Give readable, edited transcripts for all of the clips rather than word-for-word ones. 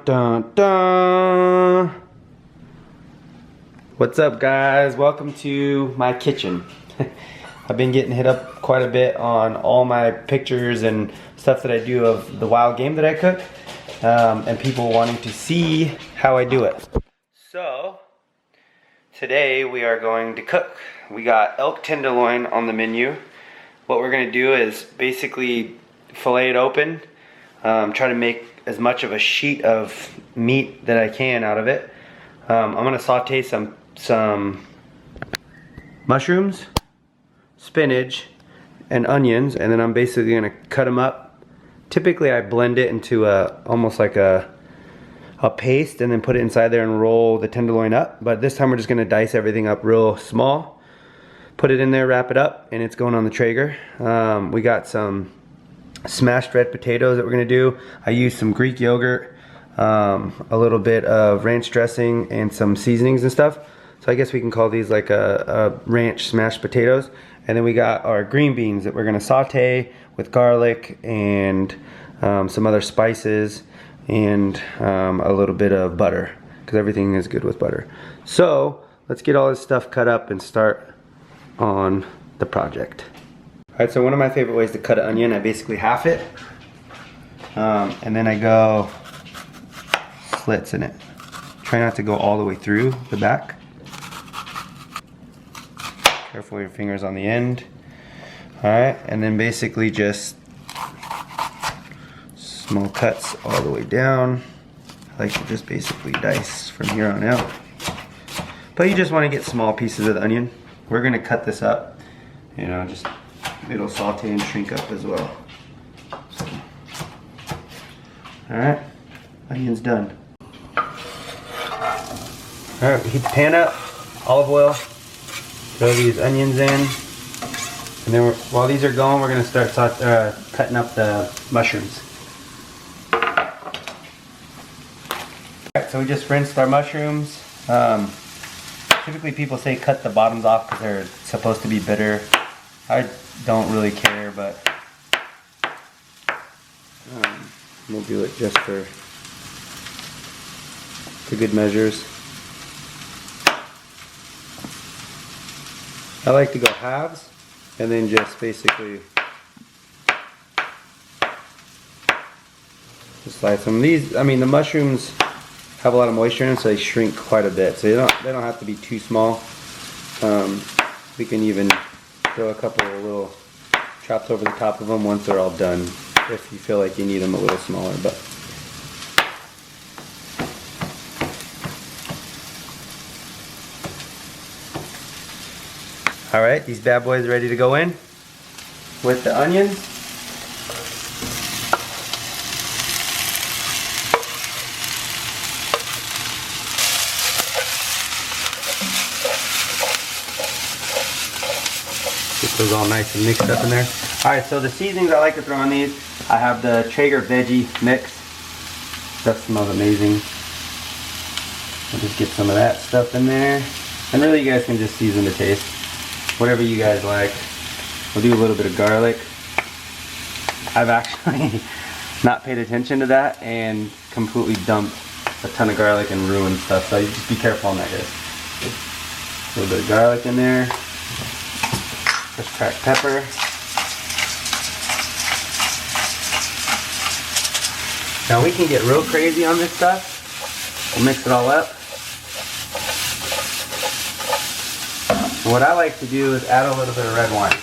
Dun, dun, dun. What's up, guys? Welcome to my kitchen. I've been getting hit up quite a bit on all my pictures and stuff that I do of the wild game that I cook, and people wanting to see how I do it. So today we are going to cook. We got elk tenderloin on the menu. What we're going to do is basically fillet it open, try to make as much of a sheet of meat that I can out of it. I'm going to saute some mushrooms, spinach, and onions, and then I'm basically going to cut them up. Typically I blend it into almost like a paste and then put it inside there and roll the tenderloin up, but this time we're just going to dice everything up real small, put it in there, wrap it up, and it's going on the Traeger. We got some smashed red potatoes that we're going to do. I used some Greek yogurt, a little bit of ranch dressing, and some seasonings and stuff. So I guess we can call these like a ranch smashed potatoes. And then we got our green beans that we're going to saute with garlic and some other spices and a little bit of butter, because everything is good with butter. So let's get all this stuff cut up and start on the project. Alright, so one of my favorite ways to cut an onion, I basically half it, and then I go slits in it. Try not to go all the way through the back. Careful with your fingers on the end. Alright, and then basically just small cuts all the way down. I like to just basically dice from here on out. But you just want to get small pieces of the onion. We're going to cut this up, you know, just it'll saute and shrink up as well. Alright, onion's done. Alright, we heat the pan up, olive oil, throw these onions in, and then while these are going, we're going to start cutting up the mushrooms. Alright, so we just rinsed our mushrooms. Typically people say cut the bottoms off because they're supposed to be bitter. I don't really care, but we'll do it just for good measures. I like to go halves and then just basically just slice them. These, I mean, the mushrooms have a lot of moisture in them, so they shrink quite a bit. So they don't have to be too small. We can even throw a couple of little chops over the top of them once they're all done, if you feel like you need them a little smaller. But all right, these bad boys are ready to go in with the onions. Get those all nice and mixed up in there. Alright, so the seasonings I like to throw on these, I have the Traeger veggie mix. That smells amazing. I'll just get some of that stuff in there. And really you guys can just season to taste. Whatever you guys like. We'll do a little bit of garlic. I've actually not paid attention to that and completely dumped a ton of garlic and ruined stuff. So you just be careful on that, guys. A little bit of garlic in there. Just cracked pepper. Now we can get real crazy on this stuff. We'll mix it all up. And what I like to do is add a little bit of red wine.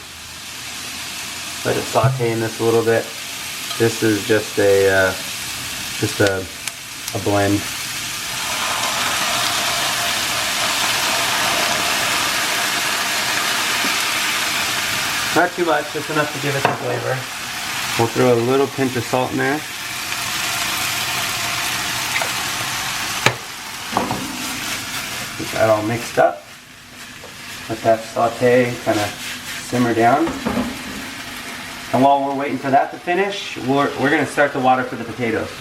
Let it saute in this a little bit. This is just a blend. Not too much, just enough to give it some flavor. We'll throw a little pinch of salt in there. Get that all mixed up. Let that saute kind of simmer down. And while we're waiting for that to finish, we're going to start the water for the potatoes.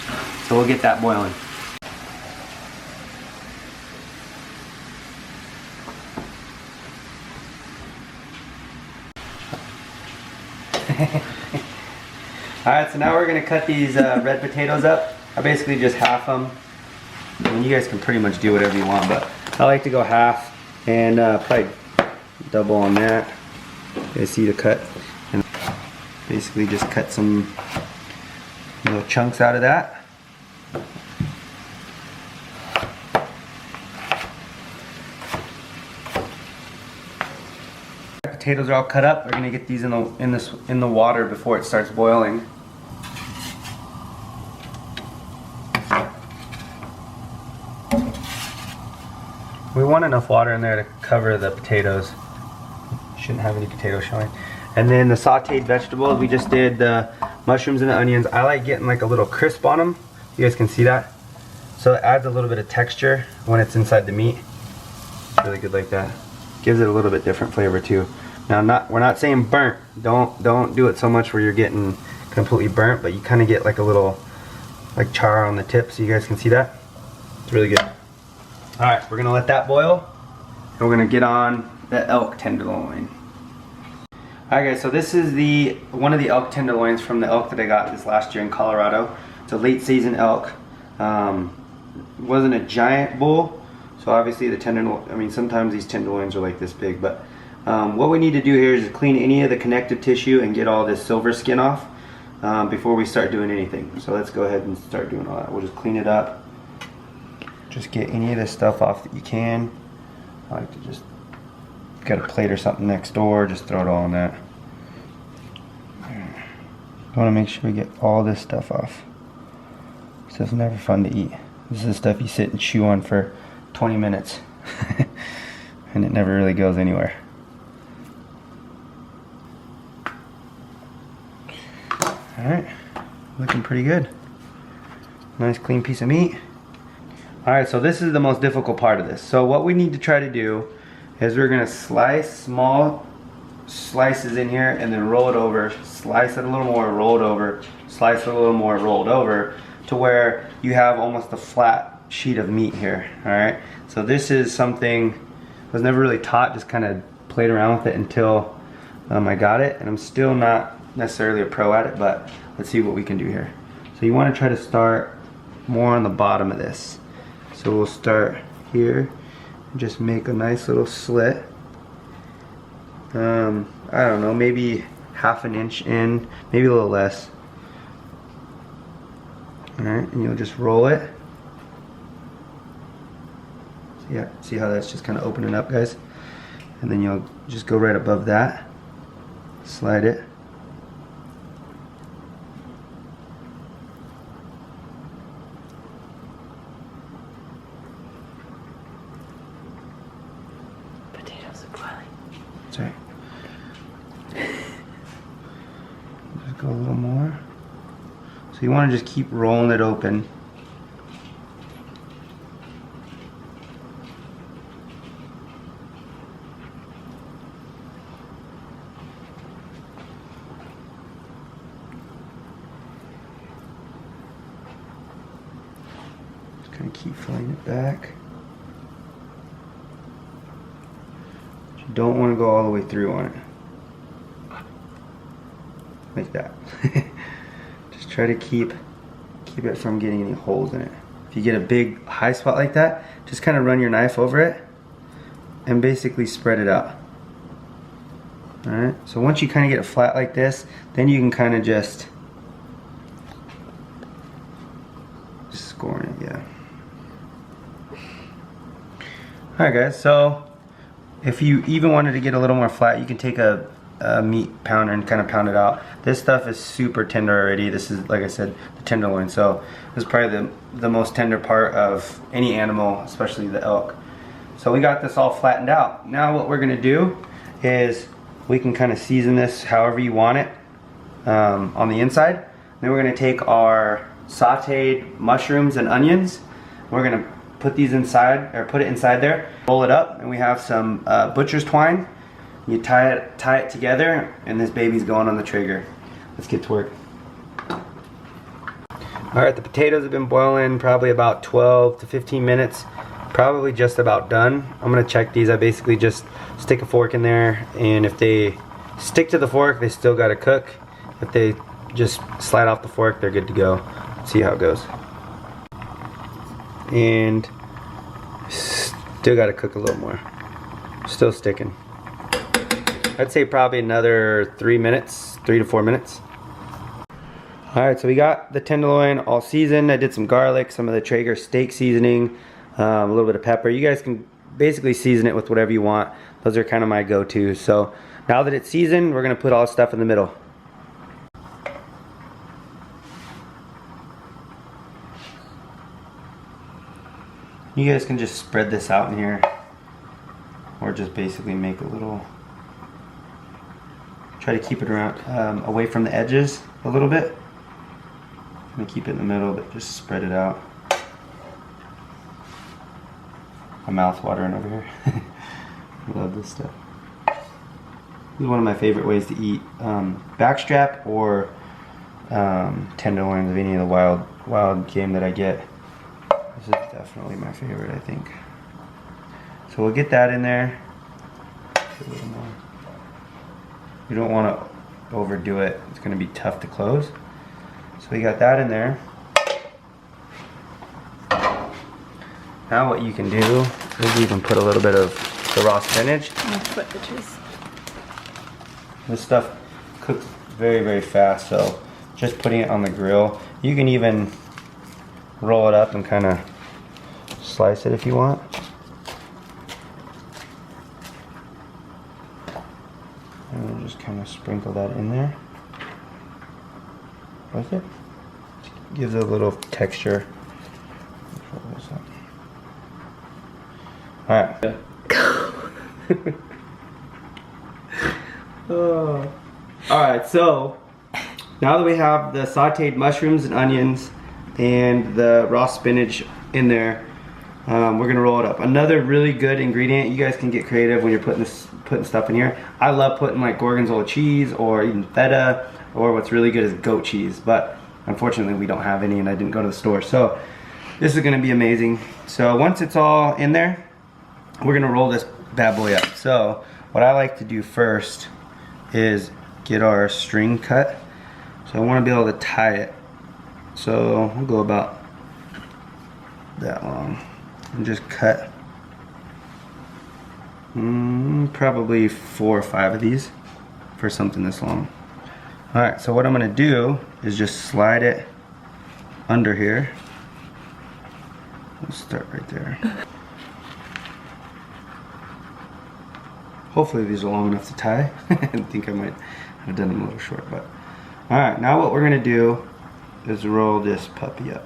So we'll get that boiling. Alright, so now we're going to cut these red potatoes up. I basically just half them I mean, you guys can pretty much do whatever you want, but I like to go half and probably double on that. You guys see the cut? And basically just cut some little chunks out of that. Potatoes are all cut up. We're gonna get these in the water before it starts boiling. We want enough water in there to cover the potatoes. Shouldn't have any potatoes showing. And then the sauteed vegetables, we just did the mushrooms and the onions. I like getting like a little crisp on them. You guys can see that. So it adds a little bit of texture when it's inside the meat. It's really good like that. Gives it a little bit different flavor too. Now, we're not saying burnt. Don't do it so much where you're getting completely burnt, but you kind of get like a little like char on the tip, so you guys can see that. It's really good. All right, we're gonna let that boil, and we're gonna get on the elk tenderloin. All right, guys. So this is one of the elk tenderloins from the elk that I got this last year in Colorado. It's a late season elk. Wasn't a giant bull, so obviously the tenderloin. I mean, sometimes these tenderloins are like this big, but. What we need to do here is clean any of the connective tissue and get all this silver skin off before we start doing anything. So let's go ahead and start doing all that. We'll just clean it up. Just get any of this stuff off that you can. I like to just get a plate or something next door, just throw it all in that. I want to make sure we get all this stuff off. This is never fun to eat. This is the stuff you sit and chew on for 20 minutes and it never really goes anywhere. Alright, looking pretty good. Nice clean piece of meat. Alright, so this is the most difficult part of this. So what we need to try to do is we're going to slice small slices in here and then roll it over, slice it a little more, roll it over, slice it a little more, roll it over, to where you have almost a flat sheet of meat here. Alright, so this is something I was never really taught, just kind of played around with it until I got it, and I'm still not necessarily a pro at it, but let's see what we can do here. So you want to try to start more on the bottom of this. So we'll start here and just make a nice little slit. I don't know, maybe half an inch in, maybe a little less. Alright, and you'll just roll it. So yeah, see how that's just kind of opening up, guys? And then you'll just go right above that, slide it. Sorry. Just go a little more. So you want to just keep rolling it open. Just kind of keep filling it back. Don't want to go all the way through on it. Like that. Just try to keep it from getting any holes in it. If you get a big high spot like that, just kind of run your knife over it and basically spread it out. Alright, so once you kind of get it flat like this, then you can kind of just score it, yeah. Alright guys, so if you even wanted to get a little more flat, you can take a meat pounder and kind of pound it out. This stuff is super tender already. This is, like I said, the tenderloin. So this is probably the most tender part of any animal, especially the elk. So we got this all flattened out. Now what we're gonna do is we can kind of season this however you want it on the inside. Then we're gonna take our sauteed mushrooms and onions. We're gonna put these inside, or put it inside there, roll it up, and we have some butcher's twine. You tie it together, and this baby's going on the Traeger. Let's get to work. Alright, the potatoes have been boiling probably about 12 to 15 minutes. Probably just about done. I'm gonna check these. I basically just stick a fork in there, and if they stick to the fork, they still gotta cook. If they just slide off the fork, they're good to go. Let's see how it goes. and still got to cook a little more. Still sticking. I'd say probably another 3 minutes, 3 to 4 minutes. Alright, so we got the tenderloin all seasoned. I did some garlic, some of the Traeger steak seasoning, a little bit of pepper. You guys can basically season it with whatever you want. Those are kind of my go-to. So now that it's seasoned, we're going to put all the stuff in the middle. You guys can just spread this out in here, or just basically make a little, try to keep it around away from the edges a little bit. I'm gonna keep it in the middle, but just spread it out. My mouth's watering over here. I love this stuff. This is one of my favorite ways to eat backstrap or tenderloins of any of the wild game that I get. This is definitely my favorite, I think. So we'll get that in there. A little more. You don't want to overdo it. It's going to be tough to close. So we got that in there. Now what you can do is you can put a little bit of the raw spinach. This stuff cooks very, very fast, so just putting it on the grill. You can even roll it up and kind of slice it if you want. And we'll just kind of sprinkle that in there with it. Gives it a little texture. Alright. Alright, so now that we have the sauteed mushrooms and onions and the raw spinach in there, we're gonna roll it up. Another really good ingredient, you guys can get creative when you're putting stuff in here. I love putting like gorgonzola cheese or even feta, or what's really good is goat cheese, but unfortunately we don't have any and I didn't go to the store. So this is gonna be amazing. So once it's all in there, we're gonna roll this bad boy up. So what I like to do first is get our string cut. So I wanna be able to tie it. So we'll go about that long and just cut probably 4 or 5 of these for something this long. Alright, so what I'm gonna do is just slide it under here. Let's start right there. Hopefully these are long enough to tie. I think I might have done them a little short, but alright, now what we're gonna do is roll this puppy up.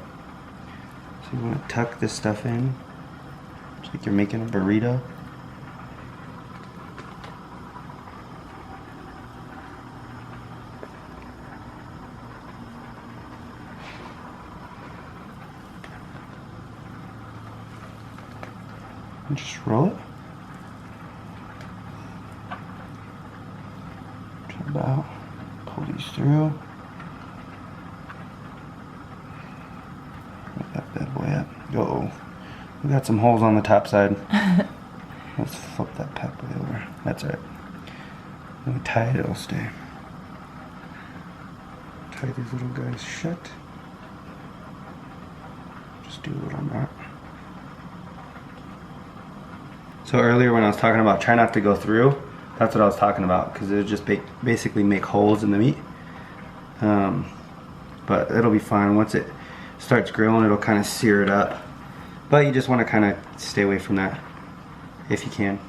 So you want to tuck this stuff in, just like you're making a burrito. And just roll it. Turn it out. Pull these through. That bad boy up. Uh-oh. We got some holes on the top side. Let's flip that bad boy over. That's it. When we tie it, it'll stay. Tie these little guys shut. Just do a little knot. So earlier when I was talking about try not to go through, that's what I was talking about, because it would just basically make holes in the meat. But it'll be fine. Once it starts grilling, it'll kind of sear it up. But you just want to kind of stay away from that if you can.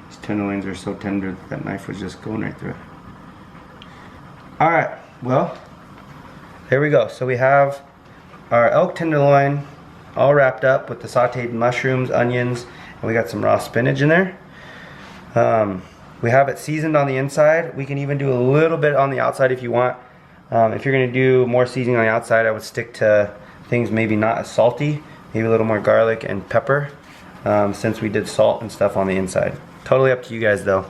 These tenderloins are so tender that knife was just going right through it. Alright, well, there we go. So we have our elk tenderloin all wrapped up with the sauteed mushrooms, onions, and we got some raw spinach in there. We have it seasoned on the inside. We can even do a little bit on the outside if you want. If you're gonna do more seasoning on the outside, I would stick to things maybe not as salty, maybe a little more garlic and pepper, since we did salt and stuff on the inside. Totally up to you guys though.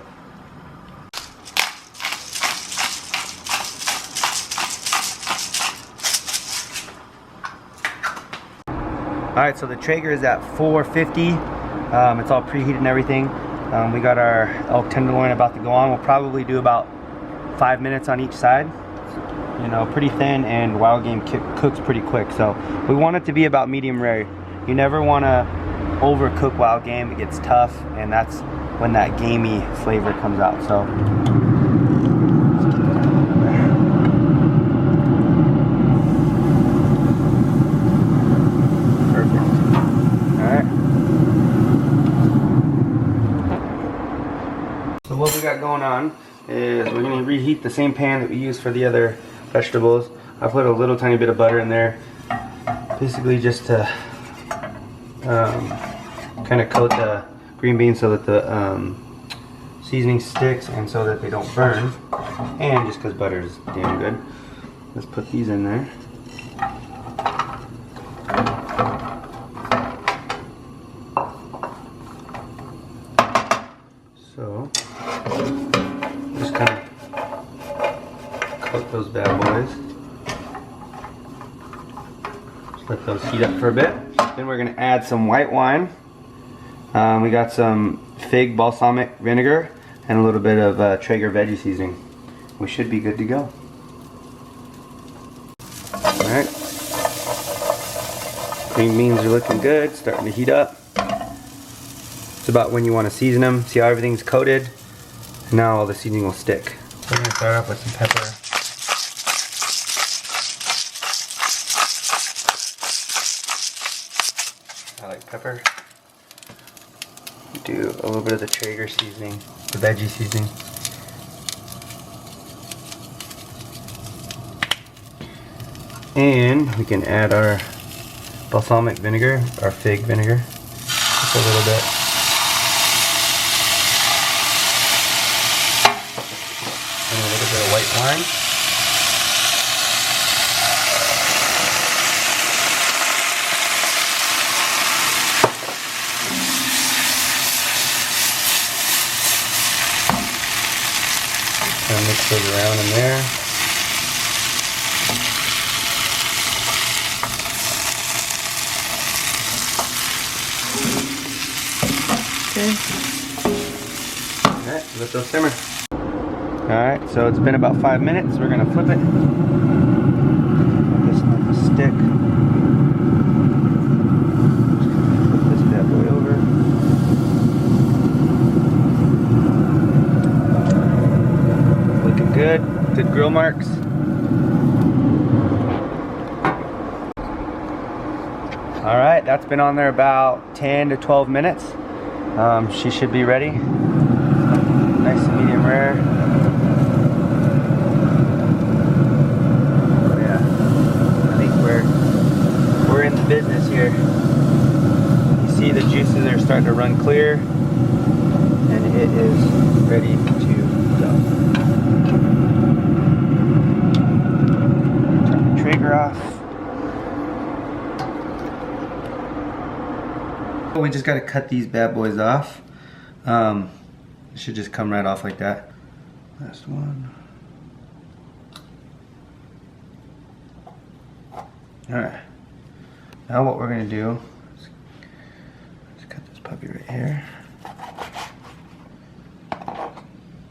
Alright, so the Traeger is at 450. It's all preheated and everything. We got our elk tenderloin about to go on. We'll probably do about 5 minutes on each side. you know, pretty thin, and wild game cooks pretty quick. So we want it to be about medium rare. You never want to overcook wild game. It gets tough, and that's when that gamey flavor comes out. So perfect. All right. So what we got going on is we're going to reheat the same pan that we used for the other vegetables. I put a little tiny bit of butter in there, basically just to kind of coat the green beans so that the seasoning sticks and so that they don't burn, and just because butter is damn good. Let's put these in there. So just kind of coat those bad boys. Just let those heat up for a bit. Then we're going to add some white wine. We got some fig balsamic vinegar and a little bit of Traeger veggie seasoning. We should be good to go. Alright. Green beans are looking good, starting to heat up. It's about when you want to season them. See how everything's coated? And now all the seasoning will stick. So we're going to start off with some pepper. I like pepper. Do a little bit of the Traeger seasoning, the veggie seasoning. And we can add our balsamic vinegar, our fig vinegar, just a little bit. And a little bit of white wine. Kind of mix those around in there. Okay. Alright, let those simmer. Alright, so it's been about 5 minutes. We're going to flip it. This not to stick. Flip this bad boy over. Looking good. Good grill marks. Alright, that's been on there about 10 to 12 minutes. She should be ready. Nice and medium rare. Oh yeah, I think we're in the business here. You see the juices are starting to run clear, and it is ready to go. Turn the Traeger off. We just got to cut these bad boys off. It should just come right off like that. Last one. Alright. Now what we're going to do is cut this puppy right here.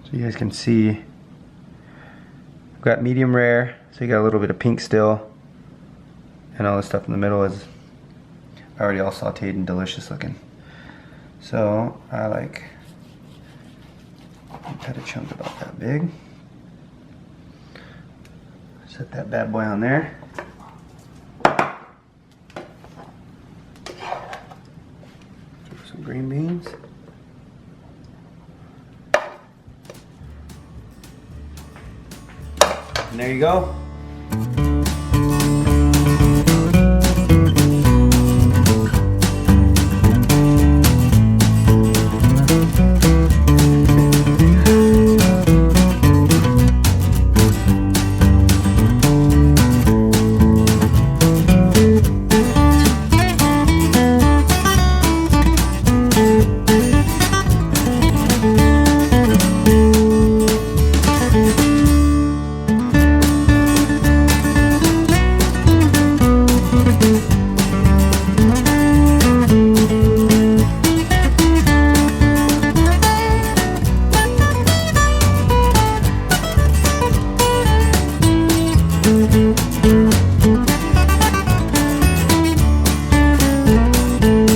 So you guys can see we've got medium rare, so you got a little bit of pink still, and all the stuff in the middle is already all sauteed and delicious looking. So I like cut a chunk about that big. Set that bad boy on there. Some green beans. And there you go.